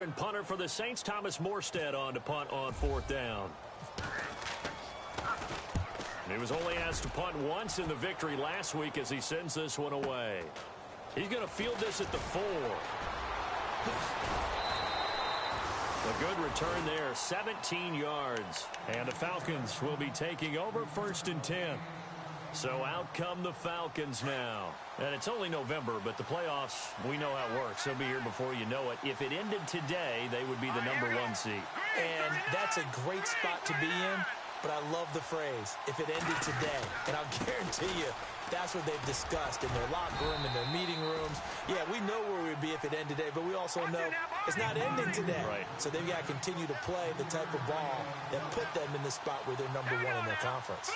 And punter for the Saints, Thomas Morstead on to punt on 4th down. And he was only asked to punt once in the victory last week as he sends this one away. He's going to field this at the 4. A good return there, 17 yards. And the Falcons will be taking over 1st and 10. So out come the Falcons now. And it's only November, but the playoffs, we know how it works. They'll be here before you know it. If it ended today, they would be the #1 seed. And that's a great spot to be in, but I love the phrase, if it ended today. And I'll guarantee you, that's what they've discussed in their locker room, in their meeting rooms. Yeah, we know where we would be if it ended today, but we also know it's not ending today. Right. So they've got to continue to play the type of ball that put them in the spot where they're #1 in their conference.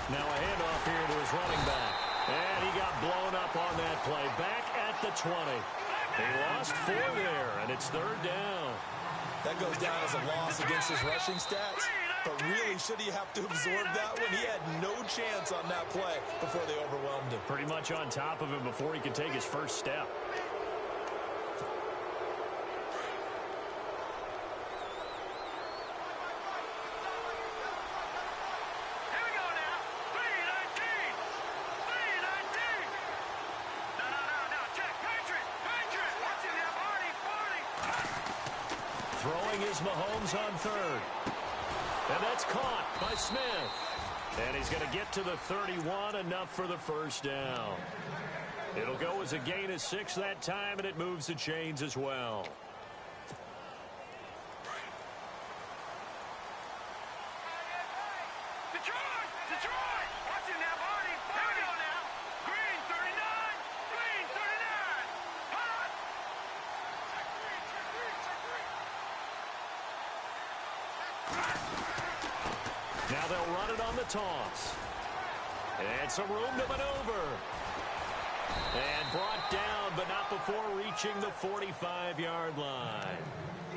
Now a handoff here to his running back. And he got blown up on that play. Back at the 20. He lost 4 there, and it's 3rd down. That goes down as a loss against his rushing stats. But really, should he have to absorb that one? He had no chance on that play before they overwhelmed him. Pretty much on top of him before he could take his first step. Throwing is Mahomes on 3rd. And that's caught by Smith. And he's going to get to the 31, enough for the first down. It'll go as a gain of 6 that time, and it moves the chains as well. Now they'll run it on the toss. And some room to maneuver. And brought down, but not before reaching the 45-yard line.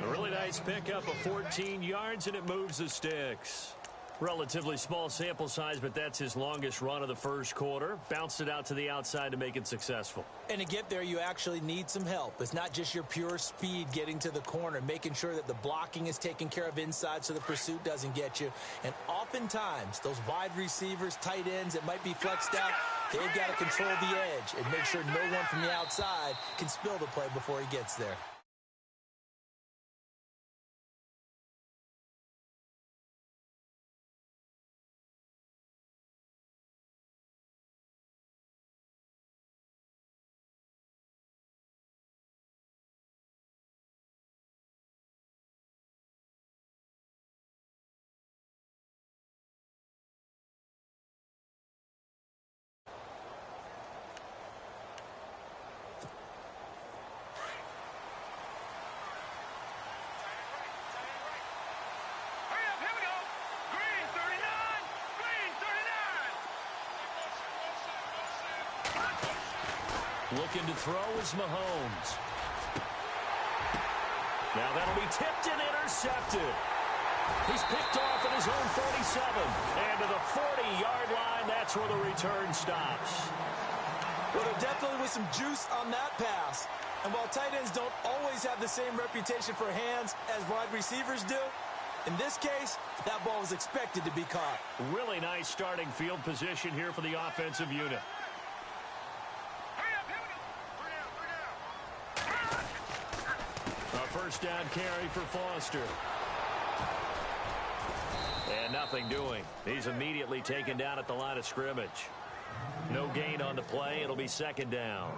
A really nice pickup of 14 yards, and it moves the sticks. Relatively small sample size, but that's his longest run of the first quarter. Bounced it out to the outside to make it successful. And to get there, you actually need some help. It's not just your pure speed getting to the corner, making sure that the blocking is taken care of inside so the pursuit doesn't get you. And oftentimes, those wide receivers, tight ends that might be flexed out, they've got to control the edge and make sure no one from the outside can spill the play before he gets there. Looking to throw is Mahomes. Now that'll be tipped and intercepted. He's picked off at his own 47. And to the 40-yard line, that's where the return stops. Well, there definitely was some juice on that pass. And while tight ends don't always have the same reputation for hands as wide receivers do, in this case, that ball was expected to be caught. Really nice starting field position here for the offensive unit. A first down carry for Foster. And nothing doing. He's immediately taken down at the line of scrimmage. No gain on the play. It'll be second down.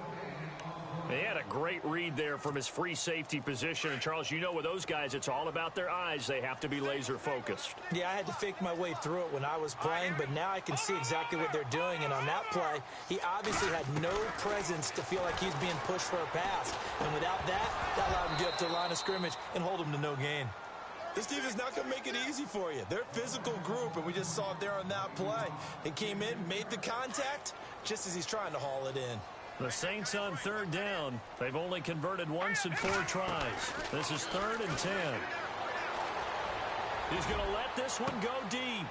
He had a great read there from his free safety position. And, Charles, you know with those guys, it's all about their eyes. They have to be laser focused. Yeah, I had to fake my way through it when I was playing, but now I can see exactly what they're doing. And on that play, he obviously had no presence to feel like he's being pushed for a pass. And without that, that allowed him to get up to the line of scrimmage and hold him to no gain. This team is not going to make it easy for you. They're a physical group, and we just saw it there on that play. They came in, made the contact, just as he's trying to haul it in. The Saints on third down. They've only converted once in 4 tries. This is 3rd and 10. He's going to let this one go deep.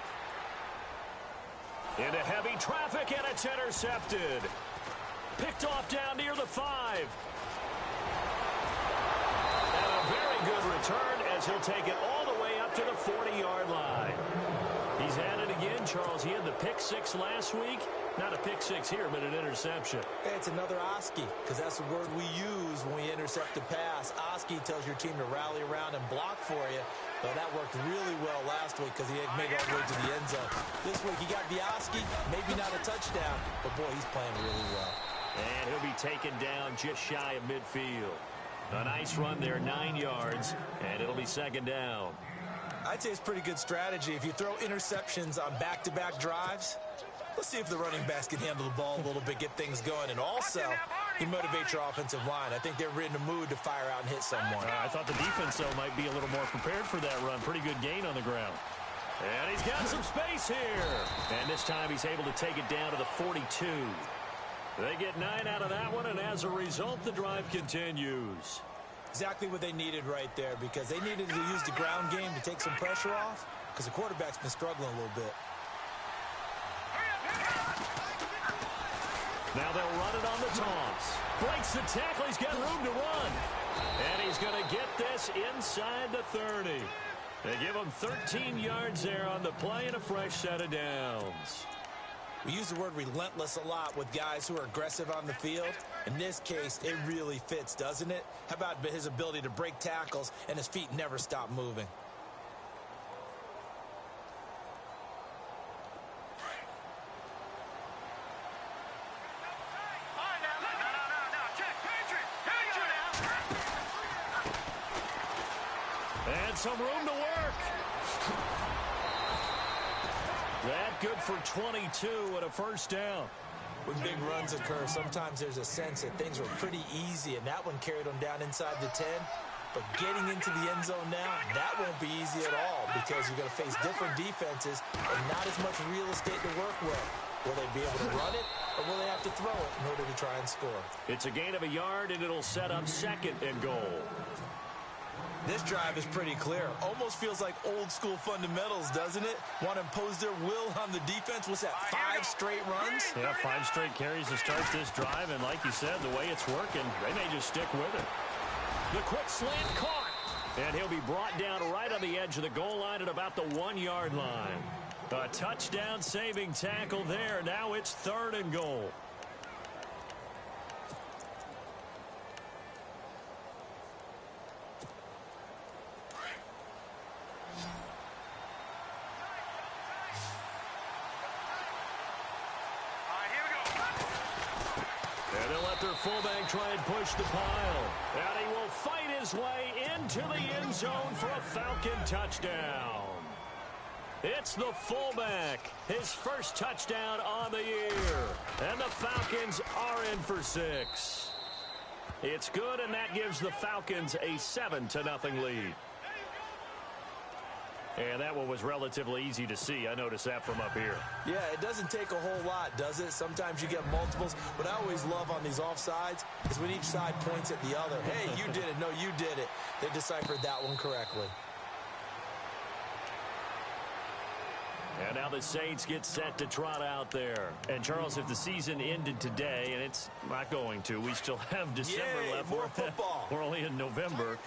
Into heavy traffic, and it's intercepted. Picked off down near the 5. And a very good return as he'll take it all the way up to the 40-yard line. He's at it again, Charles. He had the pick 6 last week. Not a pick 6 here, but an interception. Hey, it's another Oski, because that's the word we use when we intercept a pass. Oski tells your team to rally around and block for you. But that worked really well last week because he made it all the way to the end zone. This week he got the Oski, maybe not a touchdown, but boy, he's playing really well. And he'll be taken down just shy of midfield. A nice run there, 9 yards, and it'll be second down. I'd say it's pretty good strategy. If you throw interceptions on back-to-back drives, let's see if the running backs can handle the ball a little bit, get things going. And also, he motivates your offensive line. I think they're in the mood to fire out and hit someone. I thought the defense, though, might be a little more prepared for that run. Pretty good gain on the ground. And he's got some space here. And this time he's able to take it down to the 42. They get 9 out of that one, and as a result, the drive continues. Exactly what they needed right there, because they needed to use the ground game to take some pressure off, because the quarterback's been struggling a little bit. Now they'll run it on the toss. Breaks the tackle. He's got room to run. And he's going to get this inside the 30. They give him 13 yards there on the play and a fresh set of downs. We use the word relentless a lot with guys who are aggressive on the field. In this case, it really fits, doesn't it? How about his ability to break tackles and his feet never stop moving? And some room to work. That good for 22 and a first down. When big runs occur, sometimes there's a sense that things were pretty easy, and that one carried them down inside the 10. But getting into the end zone now, that won't be easy at all, because you're going to face different defenses and not as much real estate to work with. Will they be able to run it, or will they have to throw it in order to try and score? It's a gain of a yard, and it'll set up second and goal. This drive is pretty clear. Almost feels like old school fundamentals, doesn't it? Want to impose their will on the defense. What's that, 5 straight runs? Yeah, 5 straight carries to start this drive, and like you said, the way it's working, they may just stick with it. The quick slant caught, and he'll be brought down right on the edge of the goal line at about the 1-yard line. A touchdown saving tackle there. Now it's 3rd and goal. And they'll let their fullback try and push the pile. And he will fight his way into the end zone for a Falcon touchdown. It's the fullback, his first touchdown on the year. And the Falcons are in for 6. It's good, and that gives the Falcons a 7-0 lead. And that one was relatively easy to see. I noticed that from up here. Yeah, it doesn't take a whole lot, does it? Sometimes you get multiples. What I always love on these offsides is when each side points at the other. Hey, you did it. No, you did it. They deciphered that one correctly. And now the Saints get set to trot out there. And, Charles, if the season ended today, and it's not going to, we still have December left. More football. We're only in November.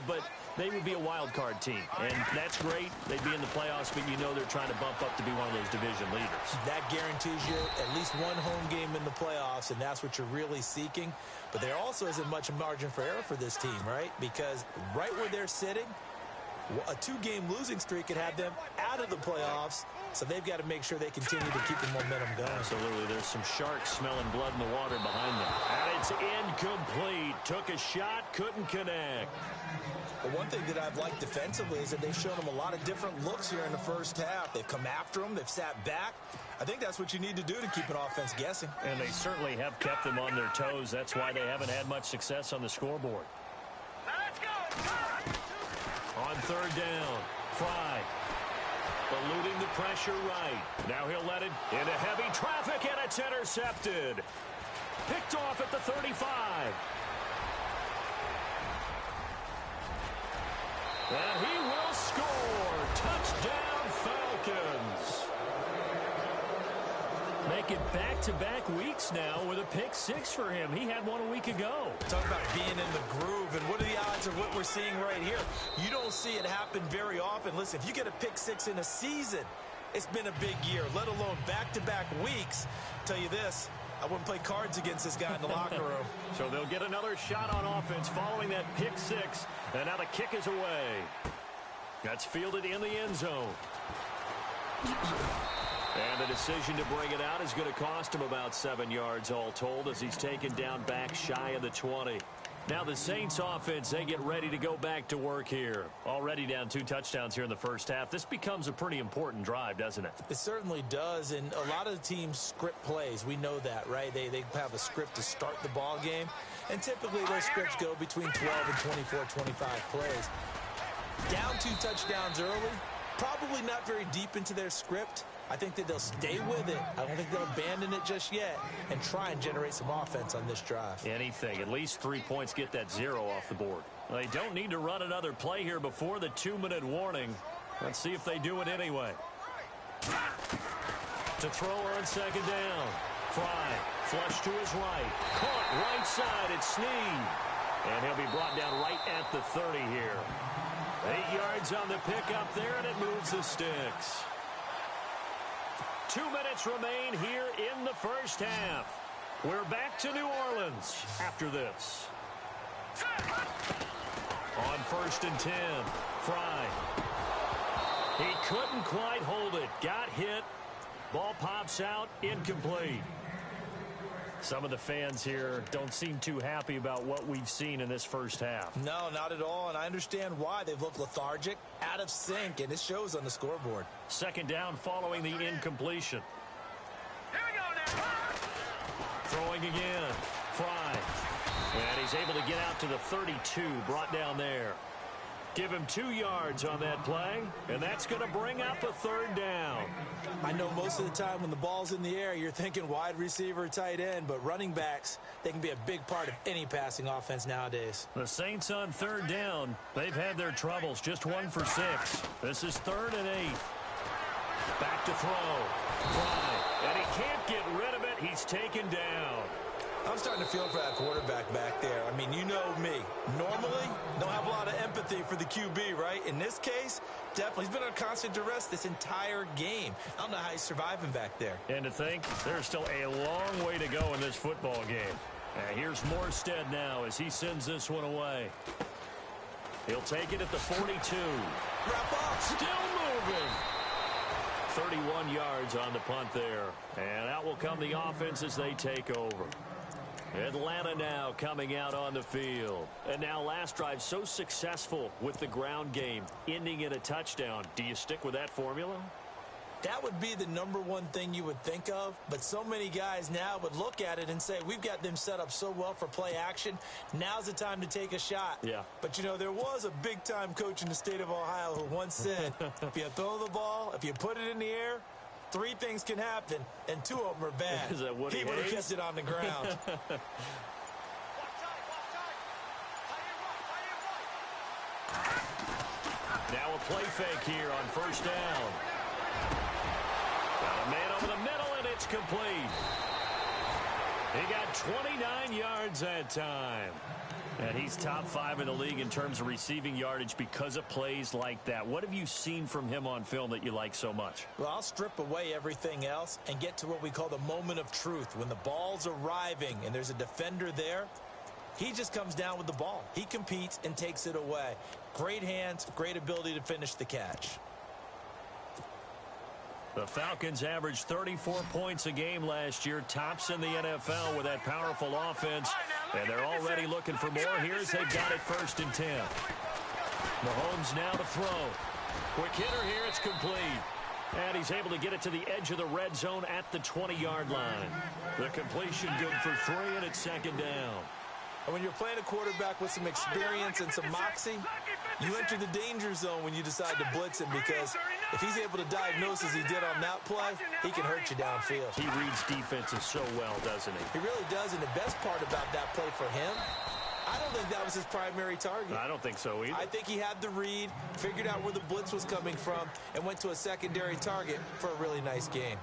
But they would be a wild card team. And that's great. They'd be in the playoffs, but you know they're trying to bump up to be one of those division leaders. That guarantees you at least one home game in the playoffs, and that's what you're really seeking. But there also isn't much margin for error for this team, right? Because right where they're sitting, a 2-game losing streak could have them out of the playoffs. So they've got to make sure they continue to keep the momentum going. Absolutely. There's some sharks smelling blood in the water behind them. And it's incomplete. Took a shot, couldn't connect. But one thing that I've liked defensively is that they've shown them a lot of different looks here in the first half. They've come after them. They've sat back. I think that's what you need to do to keep an offense guessing. And they certainly have kept them on their toes. That's why they haven't had much success on the scoreboard. Let's go. On 3rd down, Fry. Eluding the pressure right. Now he'll let it into heavy traffic, and it's intercepted. Picked off at the 35. And he will score. Touchdown, Falcons. make it back-to-back weeks now with a pick six for him. He had one a week ago. Talk about being in the groove, and what are the odds of what we're seeing right here? You don't see it happen very often. Listen, if you get a pick six in a season, it's been a big year, let alone back-to-back weeks. Tell you this, I wouldn't play cards against this guy in the locker room. So they'll get another shot on offense following that pick six, and now the kick is away. That's fielded in the end zone. And the decision to bring it out is going to cost him about 7 yards all told as he's taken down back shy of the 20. Now the Saints offense, they get ready to go back to work here. Already down 2 touchdowns here in the first half. This becomes a pretty important drive, doesn't it? It certainly does, and a lot of the teams script plays. We know that, right? They have a script to start the ball game, and typically those scripts go between 12 and 24, 25 plays. Down 2 touchdowns early, probably not very deep into their script. I think that they'll stay with it. I don't think they'll abandon it just yet and try and generate some offense on this drive. Anything. At least 3 points get that 0 off the board. They don't need to run another play here before the 2-minute warning. Let's see if they do it anyway. To throw on second down. Fry, flush to his right. Caught right side, it's Snead. And he'll be brought down right at the 30 here. 8 yards on the pickup there, and it moves the sticks. 2 minutes remain here in the first half. We're back to New Orleans after this. On 1st and 10, Fry. He couldn't quite hold it. Got hit. Ball pops out, incomplete. Some of the fans here don't seem too happy about what we've seen in this first half. No, not at all, and I understand why. They've looked lethargic, out of sync, and it shows on the scoreboard. Second down following the incompletion. Here we go now. Throwing again. Fry. And he's able to get out to the 32, brought down there. Give him 2 yards on that play, and that's going to bring up a 3rd down. I know most of the time when the ball's in the air, you're thinking wide receiver, tight end, but running backs, they can be a big part of any passing offense nowadays. The Saints on 3rd down. They've had their troubles, just 1 for 6. This is 3rd and 8. Back to throw. Fry. And he can't get rid of it. He's taken down. I'm starting to feel for that quarterback back there. I mean, you know me. Normally, don't have a lot of empathy for the QB, right? In this case, definitely. He's been under constant duress this entire game. I don't know how he's surviving back there. And to think, there's still a long way to go in this football game. Here's Morstead now as he sends this one away. He'll take it at the 42. Wrap up. Still moving. 31 yards on the punt there. And out will come the offense as they take over. Atlanta now coming out on the field. And now last drive so successful with the ground game, ending in a touchdown. Do you stick with that formula? That would be the #1 thing you would think of, but so many guys now would look at it and say, we've got them set up so well for play action. Now's the time to take a shot. Yeah. But, you know, there was a big-time coach in the state of Ohio who once said, if you throw the ball, if you put it in the air, 3 things can happen, and 2 of them are bad. Is that what he would have kept it on the ground. Now a play fake here on 1st down. Got a man over the middle, and it's complete. He got 29 yards that time. And he's top 5 in the league in terms of receiving yardage because of plays like that. What have you seen from him on film that you like so much? Well, I'll strip away everything else and get to what we call the moment of truth. When the ball's arriving and there's a defender there, he just comes down with the ball. He competes and takes it away. Great hands, great ability to finish the catch. The Falcons averaged 34 points a game last year, tops in the NFL with that powerful offense, and they're already looking for more. Here's they've got it 1st and 10. Mahomes now to throw. Quick hitter here, it's complete. And he's able to get it to the edge of the red zone at the 20-yard line. The completion good for 3, and it's 2nd down. And when you're playing a quarterback with some experience and some moxie, you enter the danger zone when you decide to blitz him, because if he's able to diagnose as he did on that play, he can hurt you downfield. He reads defenses so well, doesn't he? He really does, and the best part about that play for him, I don't think that was his primary target. I don't think so either. I think he had the read, figured out where the blitz was coming from, and went to a secondary target for a really nice game.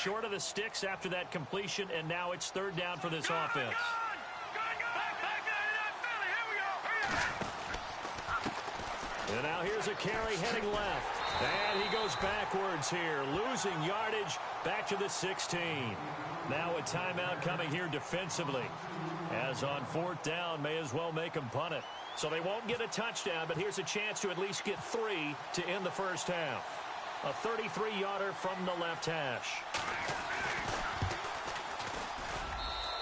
short of the sticks after that completion, and now it's third down for this offense. And now here's a carry heading left. And he goes backwards here, losing yardage back to the 16. Now a timeout coming here defensively. As on fourth down, may as well make him punt it. So they won't get a touchdown, but here's a chance to at least get 3 to end the first half. A 33-yarder from the left hash.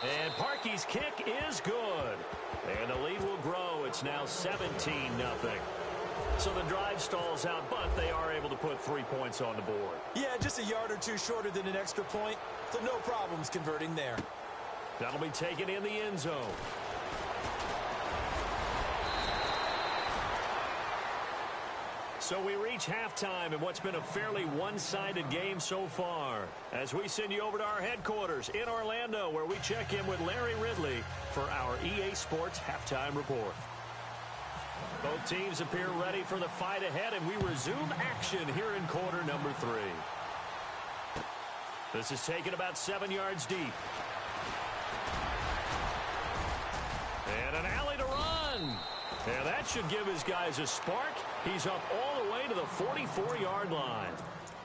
And Parkey's kick is good. And the lead will grow. It's now 17-0. So the drive stalls out, but they are able to put 3 points on the board. Yeah, just a yard or two shorter than an extra point, so no problems converting there. That'll be taken in the end zone. So we reach halftime in what's been a fairly one-sided game so far, as we send you over to our headquarters in Orlando, where we check in with Larry Ridley for our EA Sports Halftime Report. Both teams appear ready for the fight ahead, and we resume action here in quarter number 3. This is taken about 7 yards deep. And an alley to run. And that should give his guys a spark. He's up all the way to the 44-yard line.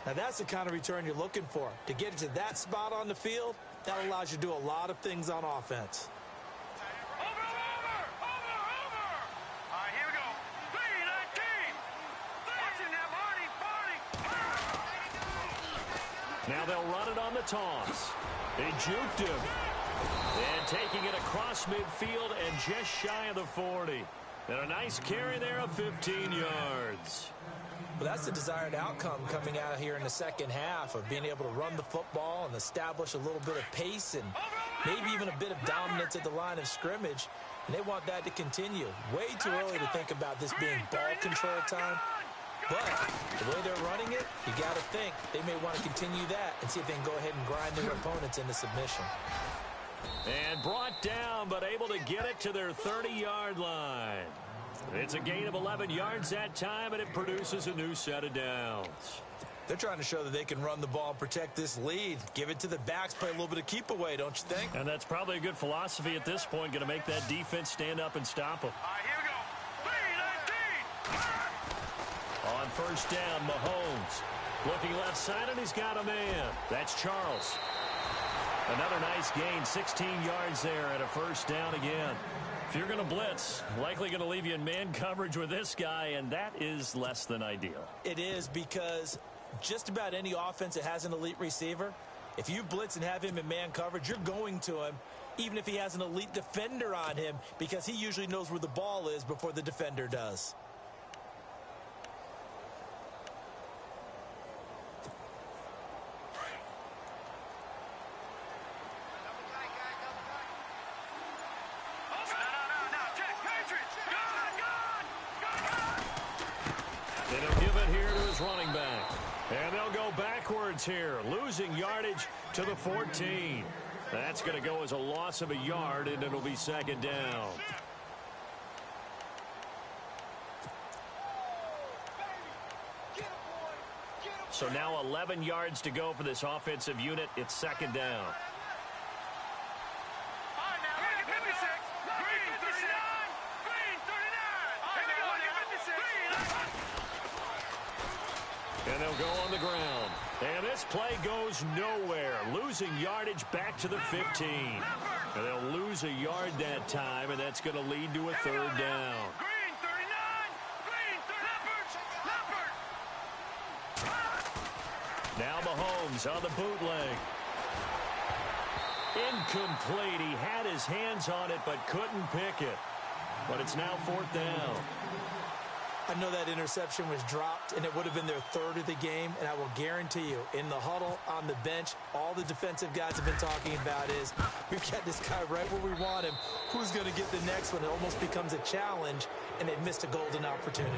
Now that's the kind of return you're looking for. To get it to that spot on the field, that allows you to do a lot of things on offense. Now they'll run it on the toss. They juked him. And taking it across midfield and just shy of the 40. And a nice carry there of 15 yards. Well, that's the desired outcome coming out here in the second half, of being able to run the football and establish a little bit of pace and maybe even a bit of dominance at the line of scrimmage. And they want that to continue. Way too early to think about this being ball control time. But the way they're running it, you got to think they may want to continue that and see if they can go ahead and grind their opponents into submission. And brought down, but able to get it to their 30-yard line. It's a gain of 11 yards that time, and it produces a new set of downs. They're trying to show that they can run the ball and protect this lead. Give it to the backs, play a little bit of keep away, don't you think? And that's probably a good philosophy at this point, going to make that defense stand up and stop them. All right, here we go. 3-19. On first down, Mahomes. Looking left side, and he's got a man. That's Charles. Another nice gain, 16 yards there at a first down again. If you're going to blitz, likely going to leave you in man coverage with this guy, and that is less than ideal. It is, because just about any offense that has an elite receiver, if you blitz and have him in man coverage, you're going to him, even if he has an elite defender on him, because he usually knows where the ball is before the defender does. Running back. And they'll go backwards here, losing yardage to the 14. That's going to go as a loss of a yard, and it'll be second down. So now 11 yards to go for this offensive unit. It's second down. And they'll go on the ground. And this play goes nowhere. Losing yardage back to the 15. And they'll lose a yard that time, and that's going to lead to a third down. Now Mahomes on the bootleg. Incomplete. He had his hands on it, but couldn't pick it. But it's now fourth down. I know that interception was dropped, and it would have been their third of the game, and I will guarantee you, in the huddle, on the bench, all the defensive guys have been talking about is, we've got this guy right where we want him. Who's going to get the next one? It almost becomes a challenge, and they've missed a golden opportunity.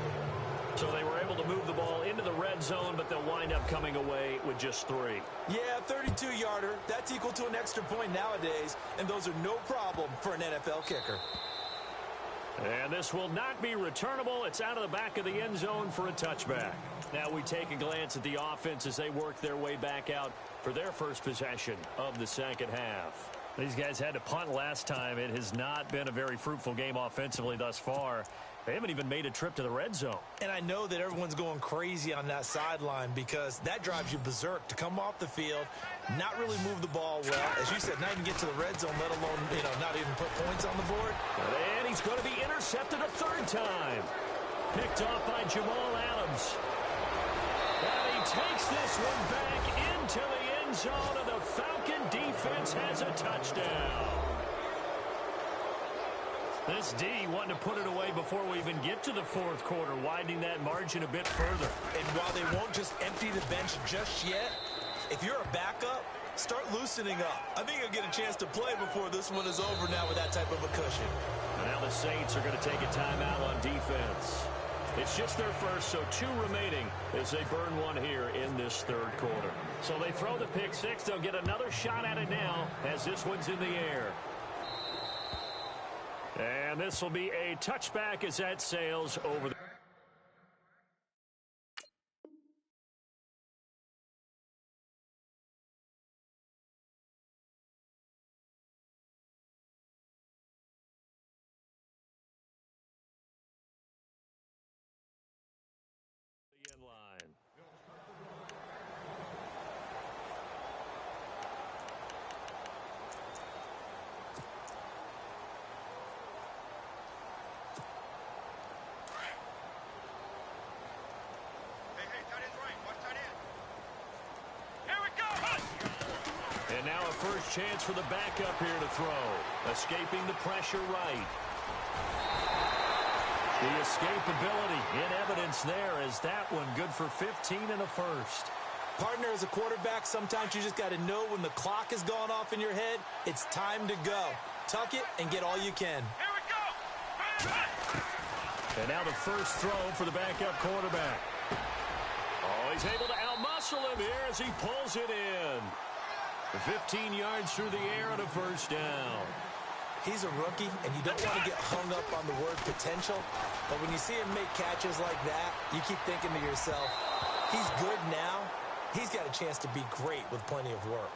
So they were able to move the ball into the red zone, but they'll wind up coming away with just 3. Yeah, 32-yarder. That's equal to an extra point nowadays, and those are no problem for an NFL kicker. And this will not be returnable. It's out of the back of the end zone for a touchback. Now we take a glance at the offense as they work their way back out for their first possession of the second half. These guys had to punt last time. It has not been a very fruitful game offensively thus far. They haven't even made a trip to the red zone. And I know that everyone's going crazy on that sideline because that drives you berserk to come off the field, not really move the ball well. As you said, not even get to the red zone, let alone, not even put points on the board. And he's going to be intercepted a third time. Picked off by Jamal Adams. And he takes this one back into the end zone, and the Falcon defense has a touchdown. This D wanting to put it away before we even get to the fourth quarter, widening that margin a bit further. And while they won't just empty the bench just yet, if you're a backup, start loosening up. I think you'll get a chance to play before this one is over now with that type of a cushion. And now the Saints are going to take a timeout on defense. It's just their first, so 2 remaining as they burn one here in this third quarter. So they throw the pick six. They'll get another shot at it now as this one's in the air. And this will be a touchback as that sails over the... end line. And now a first chance for the backup here to throw. Escaping the pressure right. The escapability in evidence there as that one good for 15 in the first. Partner, as a quarterback, sometimes you just got to know when the clock has gone off in your head, it's time to go. Tuck it and get all you can. Here we go. And now the first throw for the backup quarterback. Oh, he's able to outmuscle him here as he pulls it in. 15 yards through the air and a first down. He's a rookie, and you don't want to get hung up on the word potential. But when you see him make catches like that, you keep thinking to yourself, he's good now. He's got a chance to be great with plenty of work.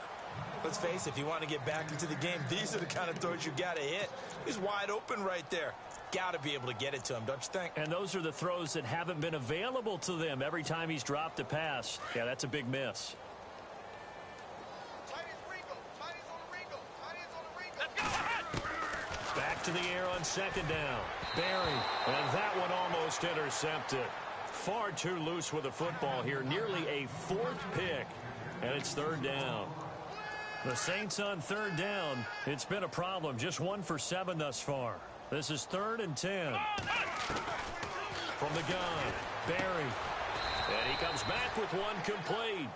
Let's face it, if you want to get back into the game, these are the kind of throws you got to hit. He's wide open right there. Got to be able to get it to him, don't you think? And those are the throws that haven't been available to them every time he's dropped a pass. Yeah, that's a big miss. Back to the air on second down. Barry, and that one almost intercepted. Far too loose with the football here. Nearly a fourth pick, and it's third down. The Saints on third down. It's been a problem. Just 1 for 7 thus far. This is 3rd and 10. From the gun, Barry. And he comes back with one complete.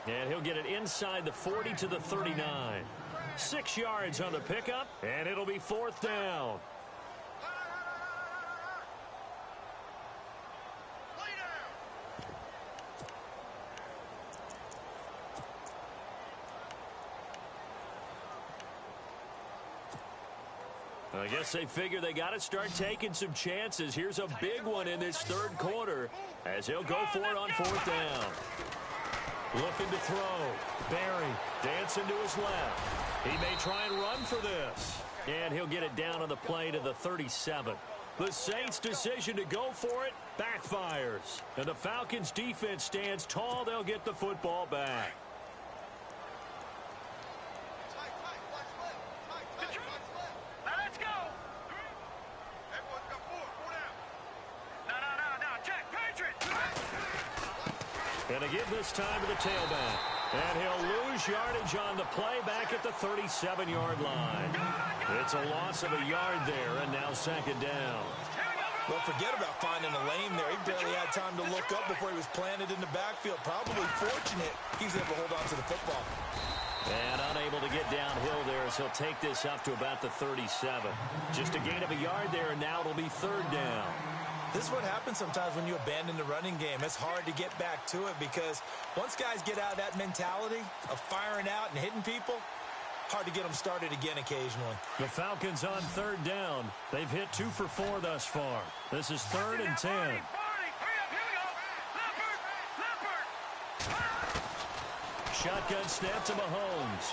And he'll get it inside the 40 to the 39. 6 yards on the pickup, and it'll be 4th down. I guess they figure they got to start taking some chances. Here's a big one in this third quarter as he'll go for it on 4th down. Looking to throw. Barry dancing to his left. He may try and run for this. And he'll get it down on the play to the 37. The Saints' decision to go for it backfires. And the Falcons' defense stands tall. They'll get the football back. Let's go. Everyone's got 4. 4 down. No. Check. Patriots. And again this time to the tailback. And he'll lose yardage on the play back at the 37-yard line. It's a loss of a yard there, and now 2nd down. Well, forget about finding a lane there. He barely had time to look up before he was planted in the backfield. Probably fortunate he's able to hold on to the football. And unable to get downhill there as he'll take this up to about the 37. Just a gain of a yard there, and now it'll be 3rd down. This is what happens sometimes when you abandon the running game. It's hard to get back to it because once guys get out of that mentality of firing out and hitting people, hard to get them started again occasionally. The Falcons on third down. They've hit 2 for 4 thus far. This is 3rd and 10. Shotgun snap to Mahomes.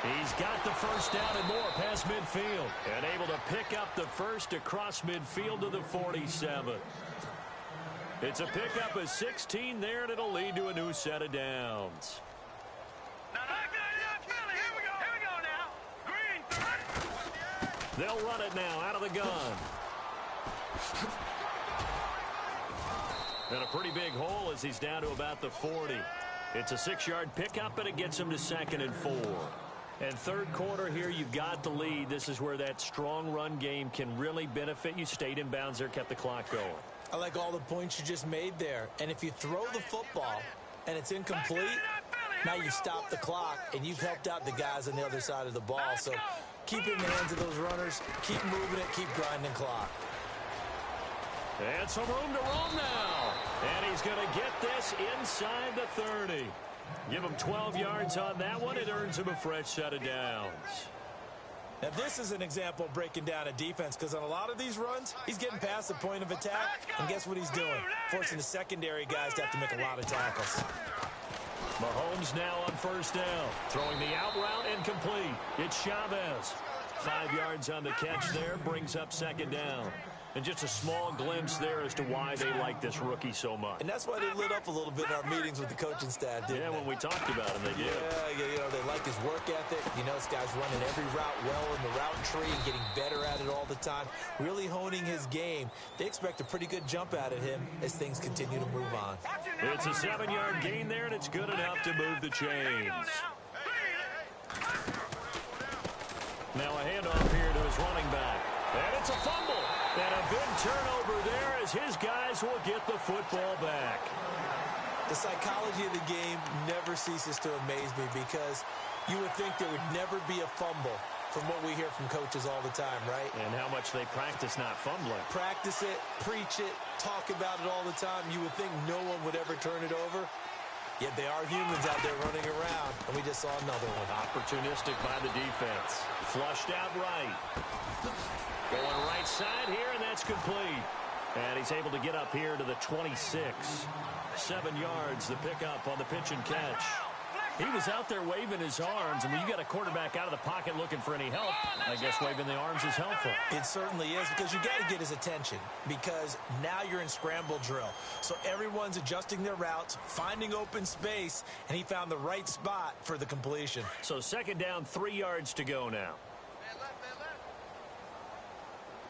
He's got the first down and more past midfield. And able to pick up the first across midfield to the 47. It's a pickup of 16 there, and it'll lead to a new set of downs. They'll run it now out of the gun. And a pretty big hole as he's down to about the 40. It's a 6-yard pickup, and it gets him to 2nd and 4. And third quarter here, you've got the lead. This is where that strong run game can really benefit you. Stayed in bounds there, kept the clock going. I like all the points you just made there. And if you throw the football and it's incomplete, now you stop the clock, and you've helped out the guys on the other side of the ball. So keep it in the hands of those runners. Keep moving it. Keep grinding clock. And some room to roam now. And he's going to get this inside the 30. Give him 12 yards on that one. It earns him a fresh set of downs. Now, this is an example of breaking down a defense, because on a lot of these runs, he's getting past the point of attack, and guess what he's doing? Forcing the secondary guys to have to make a lot of tackles. Mahomes now on first down. Throwing the out route incomplete. It's Chavez. 5 yards on the catch there. Brings up 2nd down. And just a small glimpse there as to why they like this rookie so much. And that's why they lit up a little bit in our meetings with the coaching staff, didn't they? When we talked about him, they did. Yeah, they like his work ethic. This guy's running every route well in the route tree and getting better at it all the time, really honing his game. They expect a pretty good jump out of him as things continue to move on. It's a 7-yard gain there, and it's good enough to move the chains. Now a handoff here to his running back. And it's a fumble. And a big turnover there as his guys will get the football back. The psychology of the game never ceases to amaze me, because you would think there would never be a fumble from what we hear from coaches all the time, right? And how much they practice not fumbling. Practice it, preach it, talk about it all the time. You would think no one would ever turn it over. Yet they are humans out there running around, and we just saw another one. Opportunistic by the defense. Flushed out right. Going right side here, and that's complete. And he's able to get up here to the 26. 7 yards, the pickup on the pitch and catch. He was out there waving his arms, and when you got a quarterback out of the pocket looking for any help, I guess waving the arms is helpful. It certainly is, because you got to get his attention, because now you're in scramble drill. So everyone's adjusting their routes, finding open space, and he found the right spot for the completion. So 2nd down, 3 yards to go now.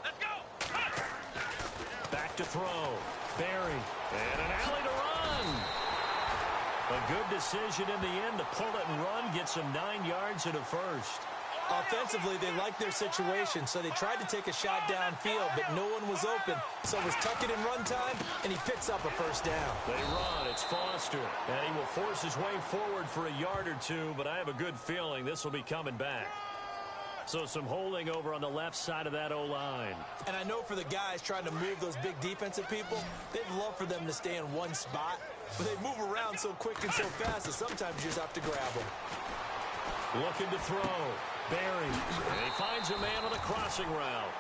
Let's go. Back to throw. Barry. And an alley to run. A good decision in the end to pull it and run. Gets him 9 yards and a first. Offensively, they liked their situation, so they tried to take a shot downfield, but no one was open. So it was tuck it in run time, and he picks up a first down. They run. It's Foster. And he will force his way forward for a yard or two, but I have a good feeling this will be coming back. So some holding over on the left side of that O-line. And I know for the guys trying to move those big defensive people, they'd love for them to stay in one spot, but they move around so quick and so fast that sometimes you just have to grab them. Looking to throw. Barry. And he finds a man on the crossing route.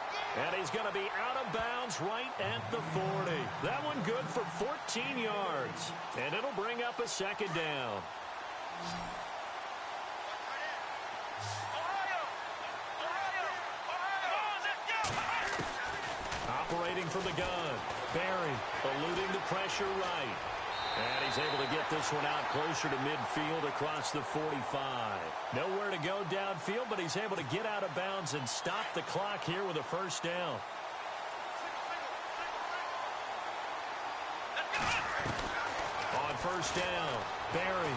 And he's going to be out of bounds right at the 40. That one good for 14 yards. And it'll bring up a 2nd down. Operating from the gun. Barry eluding the pressure right. And he's able to get this one out closer to midfield across the 45. Nowhere to go downfield, but he's able to get out of bounds and stop the clock here with a first down. On first down, Barry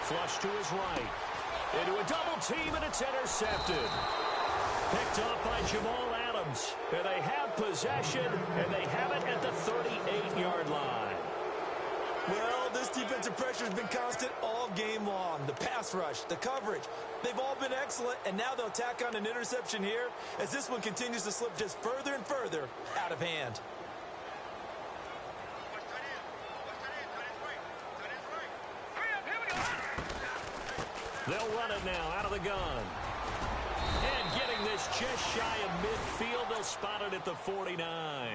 flush to his right. Into a double team, and it's intercepted. Picked off by Jamal Adams. And they have possession, and they have it at the 38-yard line. Well, this defensive pressure has been constant all game long. The pass rush, the coverage, they've all been excellent, and now they'll tack on an interception here as this one continues to slip just further and further out of hand. They'll run it now out of the gun. And getting this just shy of midfield, they'll spot it at the 49.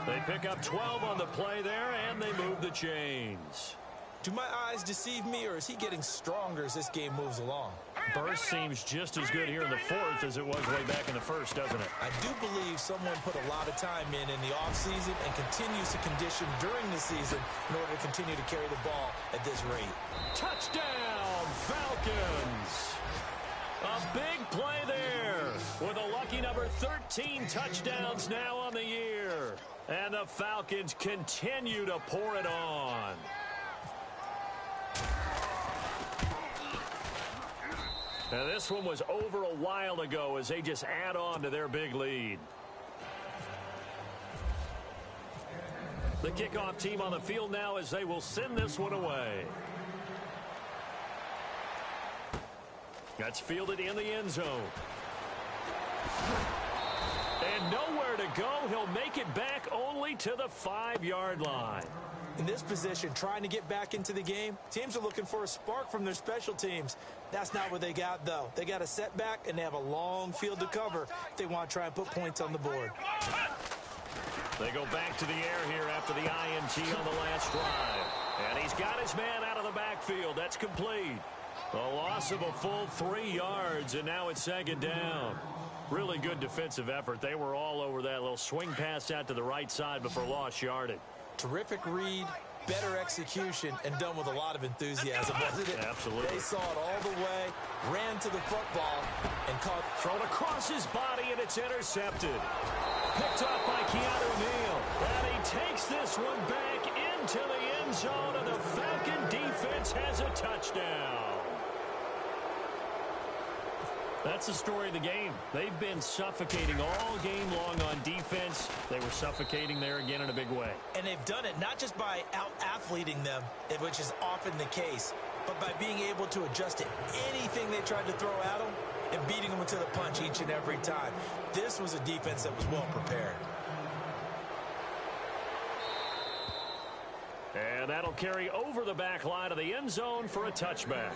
They pick up 12 on the play there, and they move the chains. Do my eyes deceive me, or is he getting stronger as this game moves along? Burst seems just as good here in the fourth as it was way back in the first, doesn't it? I do believe someone put a lot of time in the offseason and continues to condition during the season in order to continue to carry the ball at this rate. Touchdown, Falcons! A big play there with a lucky number 13 touchdowns now on the year. And the Falcons continue to pour it on. Now, this one was over a while ago as they just add on to their big lead. The kickoff team on the field now as they will send this one away. That's fielded in the end zone. And nowhere to go. He'll make it back only to the 5-yard line. In this position, trying to get back into the game, teams are looking for a spark from their special teams. That's not what they got, though. They got a setback, and they have a long field to cover if they want to try and put points on the board. They go back to the air here after the INT on the last drive. And he's got his man out of the backfield. That's complete. A loss of a full 3 yards, and now it's second down. Really good defensive effort. They were all over that little swing pass out to the right side before lost yardage. Terrific read, better execution, and done with a lot of enthusiasm, wasn't it? Absolutely. They saw it all the way, ran to the football, and caught. Thrown across his body, and it's intercepted. Picked up by Keanu Neal. And he takes this one back into the end zone, and the Falcon defense has a touchdown. That's the story of the game. They've been suffocating all game long on defense. They were suffocating there again in a big way. And they've done it not just by out-athleting them, which is often the case, but by being able to adjust to anything they tried to throw at them and beating them to the punch each and every time. This was a defense that was well prepared. And that'll carry over the back line of the end zone for a touchback.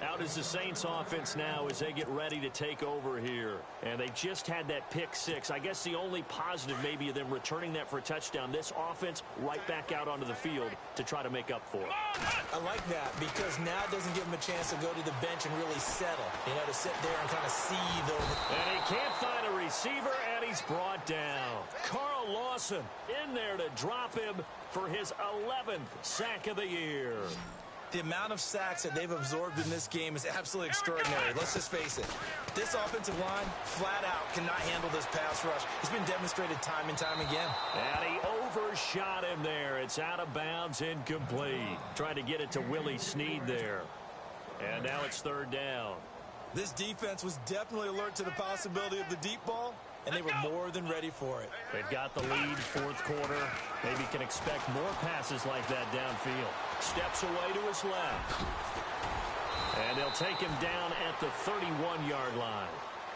Out is the Saints offense now as they get ready to take over here. And they just had that pick six. I guess the only positive maybe of them returning that for a touchdown. This offense right back out onto the field to try to make up for it. I like that because now it doesn't give him a chance to go to the bench and really settle. You know, to sit there and kind of seethe over. And he can't find a receiver, and he's brought down. Carl Lawson in there to drop him for his 11th sack of the year. The amount of sacks that they've absorbed in this game is absolutely extraordinary. Let's just face it. This offensive line, flat out, cannot handle this pass rush. It's been demonstrated time and time again. And he overshot him there. It's out of bounds, incomplete. Trying to get it to Willie Snead there. And now it's third down. This defense was definitely alert to the possibility of the deep ball, and they were more than ready for it. They've got the lead, fourth quarter. Maybe can expect more passes like that downfield. Steps away to his left. And they'll take him down at the 31-yard line.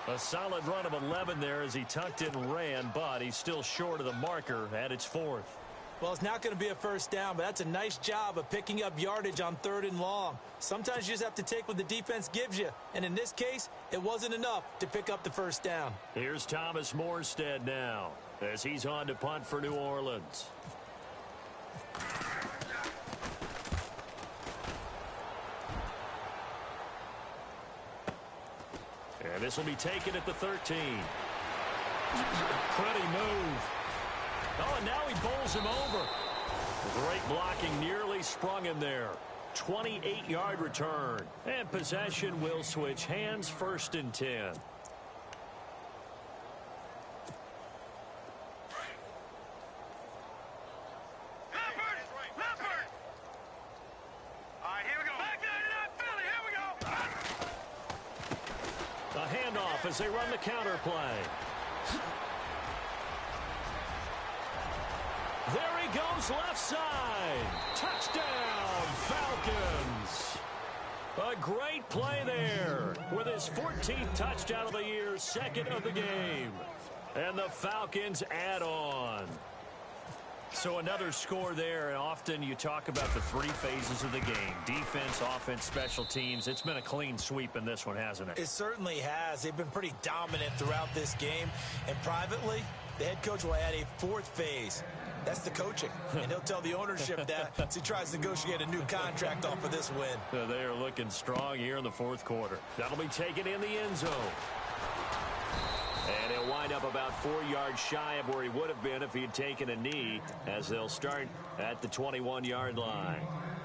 A solid run of 11 there as he tucked it and ran, but he's still short of the marker at its fourth. Well, it's not going to be a first down, but that's a nice job of picking up yardage on 3rd and long. Sometimes you just have to take what the defense gives you, and in this case, it wasn't enough to pick up the first down. Here's Thomas Morstead now as he's on to punt for New Orleans. And this will be taken at the 13. Pretty move. Oh, and now he bowls him over. Great blocking, nearly sprung him there. 28-yard return. And possession will switch hands, 1st and 10. A handoff as they run the counter play. There he goes left side. Touchdown, Falcons. A great play there with his 14th touchdown of the year, 2nd of the game. And the Falcons add on. So another score there, and often you talk about the three phases of the game. Defense, offense, special teams. It's been a clean sweep in this one, hasn't it? It certainly has. They've been pretty dominant throughout this game. And privately, the head coach will add a fourth phase. That's the coaching. And he'll tell the ownership that as he tries to negotiate a new contract off of this win. They are looking strong here in the fourth quarter. That'll be taken in the end zone. And he'll wind up about 4 yards shy of where he would have been if he had taken a knee, as they'll start at the 21-yard line.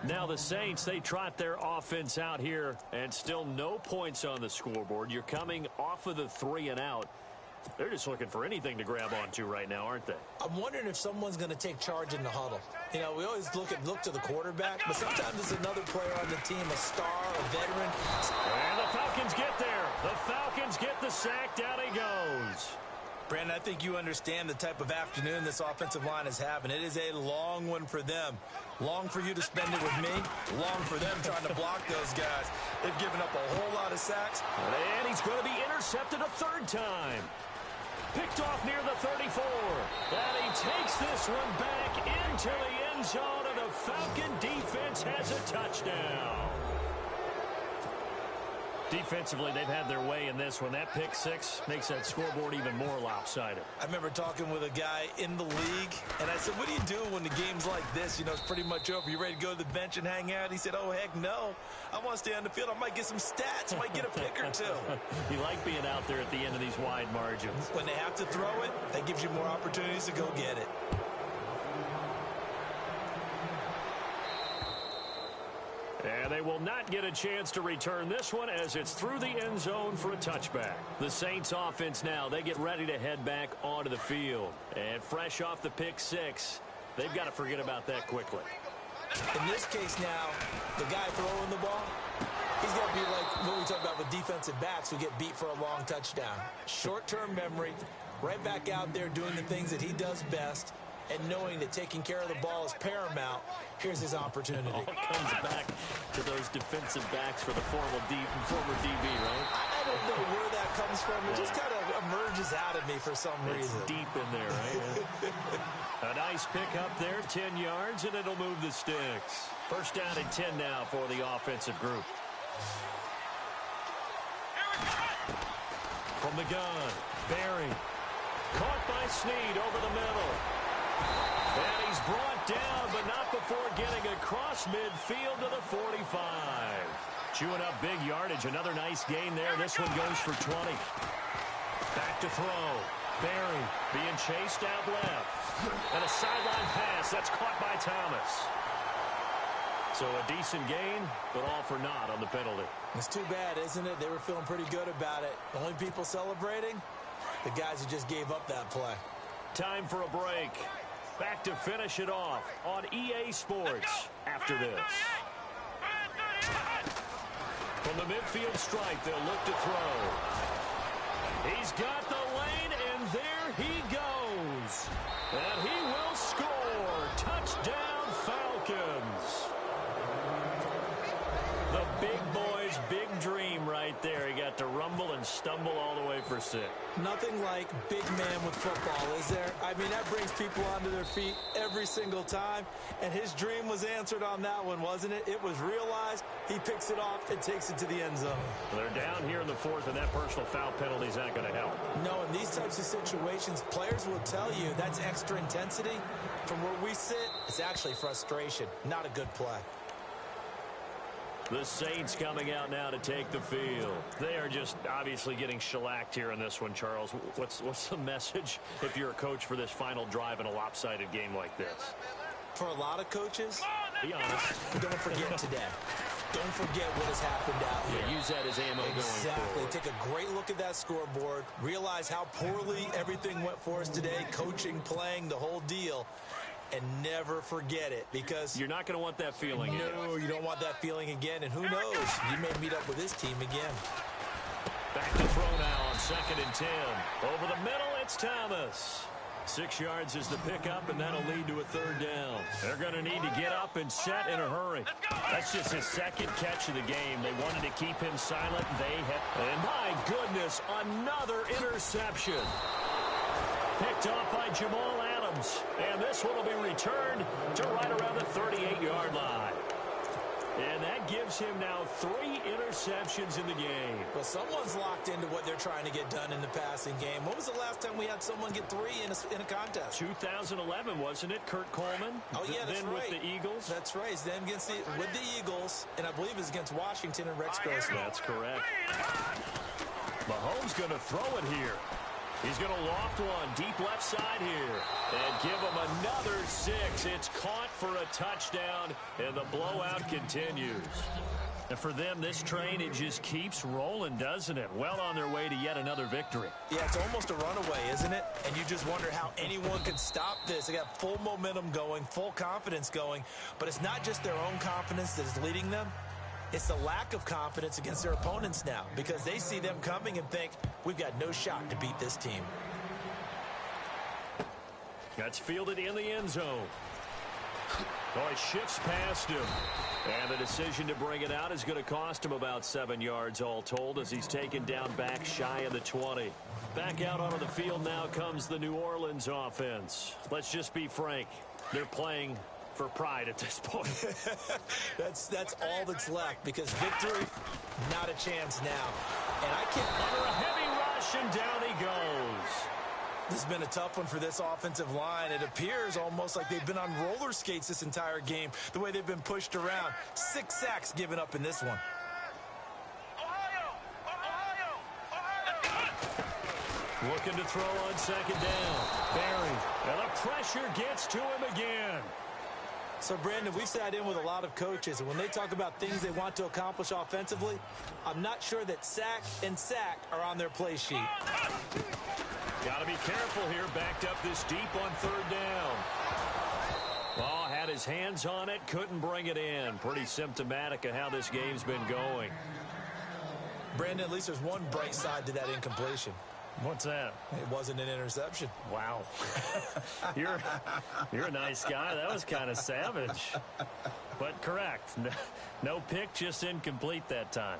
Now the Saints, they trot their offense out here, and still no points on the scoreboard. You're coming off of the 3 and out. They're just looking for anything to grab onto right now, aren't they? I'm wondering if someone's going to take charge in the huddle. You know, we always look to the quarterback, but sometimes there's another player on the team, a star, a veteran. And the Falcons get there. The Falcons get the sack. Down he goes. Brandon, I think you understand the type of afternoon this offensive line is having. It is a long one for them. Long for you to spend it with me. Long for them trying to block those guys. They've given up a whole lot of sacks. And he's going to be intercepted a third time. Picked off near the 34. And he takes this one back into the end zone, and the Falcon defense has a touchdown. Defensively, they've had their way in this one. That pick six makes that scoreboard even more lopsided. I remember talking with a guy in the league, and I said, what do you do when the game's like this? You know, it's pretty much over. You ready to go to the bench and hang out? He said, oh, heck no. I want to stay on the field. I might get some stats. I might get a pick or two. You like being out there at the end of these wide margins. When they have to throw it, that gives you more opportunities to go get it. And they will not get a chance to return this one as it's through the end zone for a touchback. The Saints offense now, they get ready to head back onto the field. And fresh off the pick six, they've got to forget about that quickly. In this case now, the guy throwing the ball, he's got to be like what we talk about with defensive backs who get beat for a long touchdown. Short-term memory, right back out there doing the things that he does best, and knowing that taking care of the ball is paramount. Here's his opportunity. All comes back to those defensive backs for the former DB, right? I don't know where that comes from. It just kind of emerges out of me for some reason. It's deep in there, right? A nice pick up there, 10 yards, and it'll move the sticks. First down and 10 now for the offensive group. From the gun, Barry. Caught by Snead over the middle. And he's brought down, but not before getting across midfield to the 45. Chewing up big yardage. Another nice gain there. This one goes for 20. Back to throw. Barry being chased out left. And a sideline pass. That's caught by Thomas. So a decent gain, but all for naught on the penalty. It's too bad, isn't it? They were feeling pretty good about it. The only people celebrating, the guys who just gave up that play. Time for a break. Back to finish it off on EA Sports after this. From the midfield stripe, they'll look to throw. He's got the lane, and there he goes. And he will score. Touchdown, Falcons. The big boy's big dream right there. He got to rumble and stumble all the way for 6. Nothing like big man with football, is there? I mean, that brings people onto their feet every single time. And his dream was answered on that one, wasn't it? It was realized. He picks it off and takes it to the end zone. They're down here in the 4th, and that personal foul penalty is not going to help. No, in these types of situations, players will tell you that's extra intensity. From where we sit, it's actually frustration, not a good play. The Saints coming out now to take the field. They are just obviously getting shellacked here in this one, Charles. What's the message if you're a coach for this final drive in a lopsided game like this? For a lot of coaches, be honest. Don't forget today. Don't forget what has happened out here. Yeah, use that as ammo going forward. Take a great look at that scoreboard. Realize how poorly everything went for us today. Coaching, playing, the whole deal. And never forget it, because you're not going to want that feeling again. No, you don't want that feeling again. And who knows? You may meet up with this team again. Back to throw now on 2nd and 10. Over the middle, it's Thomas. 6 yards is the pickup, and that'll lead to a 3rd down. They're going to need to get up and set in a hurry. That's just his 2nd catch of the game. They wanted to keep him silent. They have. And my goodness, another interception. Picked off by Jamal Adams. Adams. And this one will be returned to right around the 38-yard line. And that gives him now 3 interceptions in the game. Well, someone's locked into what they're trying to get done in the passing game. When was the last time we had someone get 3 in a contest? 2011, wasn't it, Kurt Coleman? Oh, yeah, that's then right. with the Eagles. That's right. Then with the Eagles, and I believe it's against Washington and Rex Grossman. That's correct. Mahomes going to throw it here. He's going to loft one deep left side here and give him another 6. It's caught for a touchdown, and the blowout continues. And for them, this train, it just keeps rolling, doesn't it? Well on their way to yet another victory. Yeah, it's almost a runaway, isn't it? And you just wonder how anyone could stop this. They got full momentum going, full confidence going, but it's not just their own confidence that is leading them. It's the lack of confidence against their opponents now because they see them coming and think, we've got no shot to beat this team. That's fielded in the end zone. Oh, he shifts past him. And the decision to bring it out is going to cost him about 7 yards all told as he's taken down back shy of the 20. Back out onto the field now comes the New Orleans offense. Let's just be frank. They're playing for pride at this point. That's all that's left because victory, not a chance now. And I can't... Under a heavy rush, and down he goes. This has been a tough one for this offensive line. It appears almost like they've been on roller skates this entire game, the way they've been pushed around. 6 sacks given up in this one. Looking to throw on second down. Barry, and the pressure gets to him again. So, Brandon, we've sat in with a lot of coaches, and when they talk about things they want to accomplish offensively, I'm not sure that sack and sack are on their play sheet. Got to be careful here, backed up this deep on third down. Oh, had his hands on it, couldn't bring it in. Pretty symptomatic of how this game's been going. Brandon, at least there's one bright side to that incompletion. What's that? It wasn't an interception. Wow. You're a nice guy. That was kind of savage. But correct. No pick, just incomplete that time.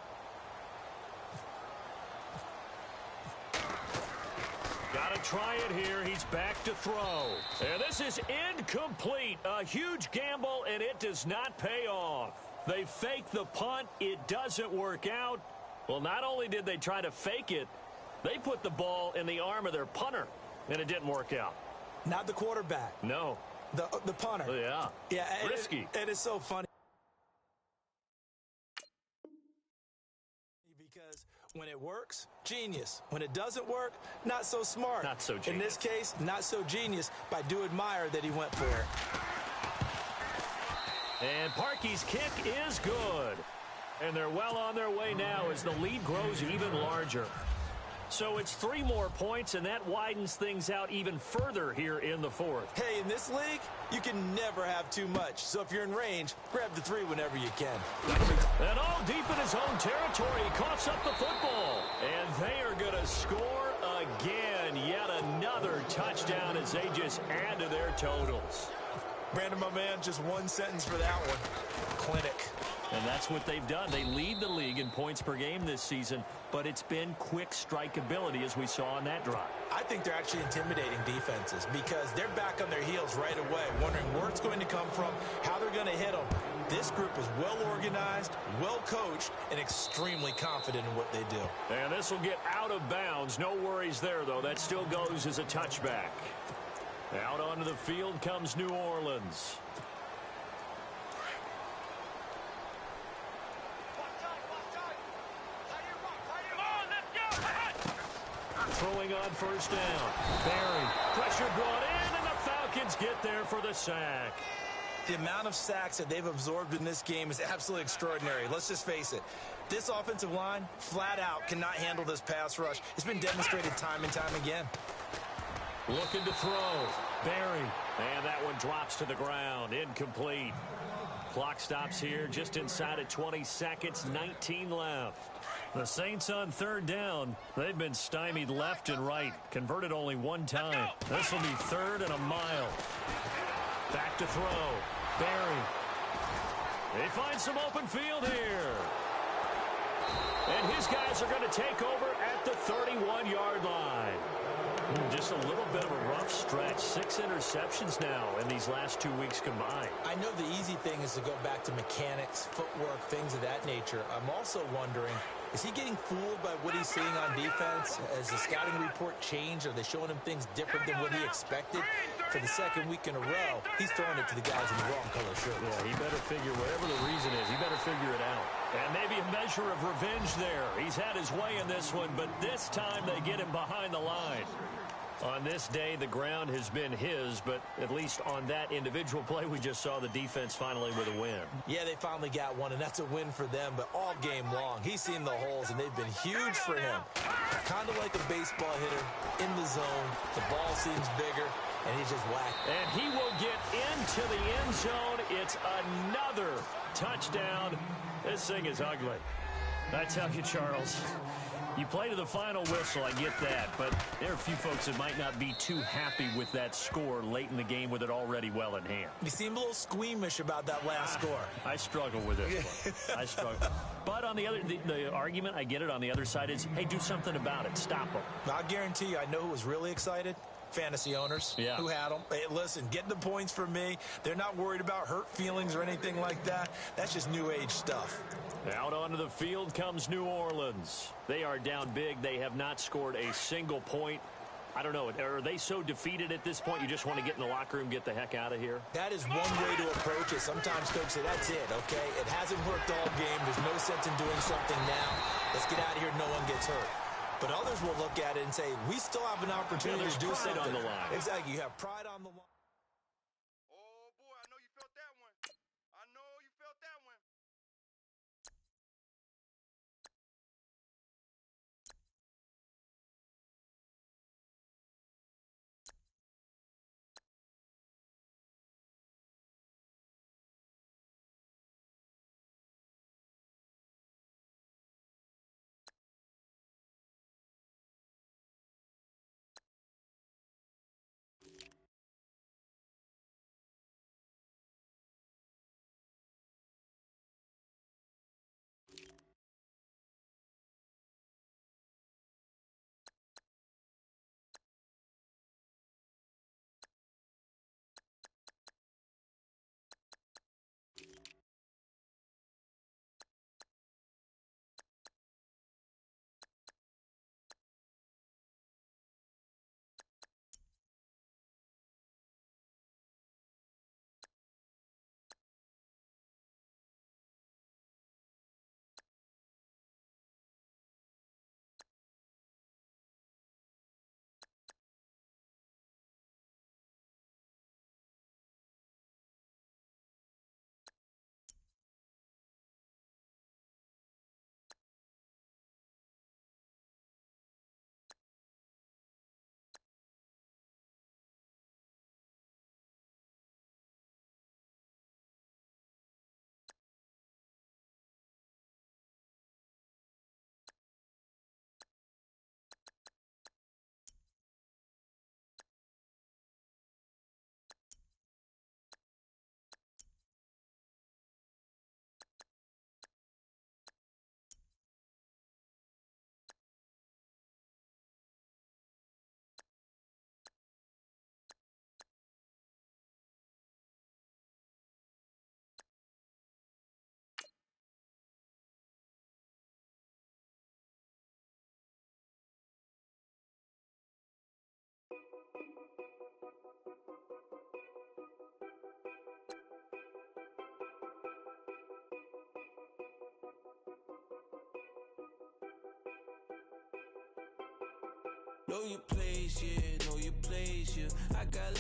Got to try it here. He's back to throw. And this is incomplete. A huge gamble, and it does not pay off. They fake the punt. It doesn't work out. Well, not only did they try to fake it, they put the ball in the arm of their punter, and it didn't work out. Not the quarterback. No. The punter. Yeah. Yeah. Risky. It is so funny. Because when it works, genius. When it doesn't work, not so smart. Not so genius. In this case, not so genius, but I do admire that he went for it. And Parkey's kick is good. And they're well on their way now as the lead grows even larger. So it's 3 more points, and that widens things out even further here in the fourth. Hey, in this league, you can never have too much. So if you're in range, grab the 3 whenever you can. And all deep in his own territory, he coughs up the football. And they are going to score again. Yet another touchdown as they just add to their totals. Brandon, my man, just one sentence for that one. Clinic. And that's what they've done. They lead the league in points per game this season, but it's been quick strikeability as we saw on that drive. I think they're actually intimidating defenses because they're back on their heels right away, wondering where it's going to come from, how they're going to hit them. This group is well organized, well coached, and extremely confident in what they do. And this will get out of bounds. No worries there, though. That still goes as a touchback. Out onto the field comes New Orleans. Throwing on first down. Barry. Pressure brought in, and the Falcons get there for the sack. The amount of sacks that they've absorbed in this game is absolutely extraordinary. Let's just face it. This offensive line, flat out, cannot handle this pass rush. It's been demonstrated time and time again. Looking to throw. Barry. And that one drops to the ground. Incomplete. Clock stops here just inside of 20 seconds. 19 left. The Saints on third down. They've been stymied left and right. Converted only one time. This will be 3rd and a mile. Back to throw. Barry. They find some open field here. And his guys are going to take over at the 31-yard line. Just just a little bit of a rough stretch. 6 interceptions now in these last 2 weeks combined. I know the easy thing is to go back to mechanics, footwork, things of that nature. I'm also wondering, is he getting fooled by what he's seeing on defense? Has the scouting report changed? Are they showing him things different than what he expected? For the second week in a row, he's throwing it to the guys in the wrong color shirts. Yeah, he better figure, whatever the reason is, he better figure it out. And maybe a measure of revenge there. He's had his way in this one, but this time they get him behind the line. On this day, the ground has been his, but at least on that individual play, we just saw the defense finally with a win. Yeah, they finally got one, and that's a win for them, but all game long, he's seen the holes, and they've been huge for him. Kind of like a baseball hitter in the zone. The ball seems bigger, and he's just whacked. And he will get into the end zone. It's another touchdown. This thing is ugly. I tell you, Charles, you play to the final whistle, I get that, but there are a few folks that might not be too happy with that score late in the game with it already well in hand. You seem a little squeamish about that last score. I struggle with this one. I struggle. But on the other, the argument, I get it, on the other side is, hey, do something about it. Stop them. I guarantee you, I know who was really excited. Fantasy owners who had them. Hey, listen, get the points for me. They're not worried about hurt feelings or anything like that. That's just new age stuff. Out onto the field comes New Orleans. They are down big. They have not scored a single point. I don't know. Are they so defeated at this point you just want to get in the locker room, get the heck out of here? That is one way to approach it. Sometimes coaches say, that's it, okay? It hasn't worked all game. There's no sense in doing something now. Let's get out of here. No one gets hurt. But others will look at it and say, we still have an opportunity to do something. On the line. Exactly. You have pride on the line. Oh, boy, I know you felt that one. I know you felt that one. Know your place, yeah, know your place, yeah. I got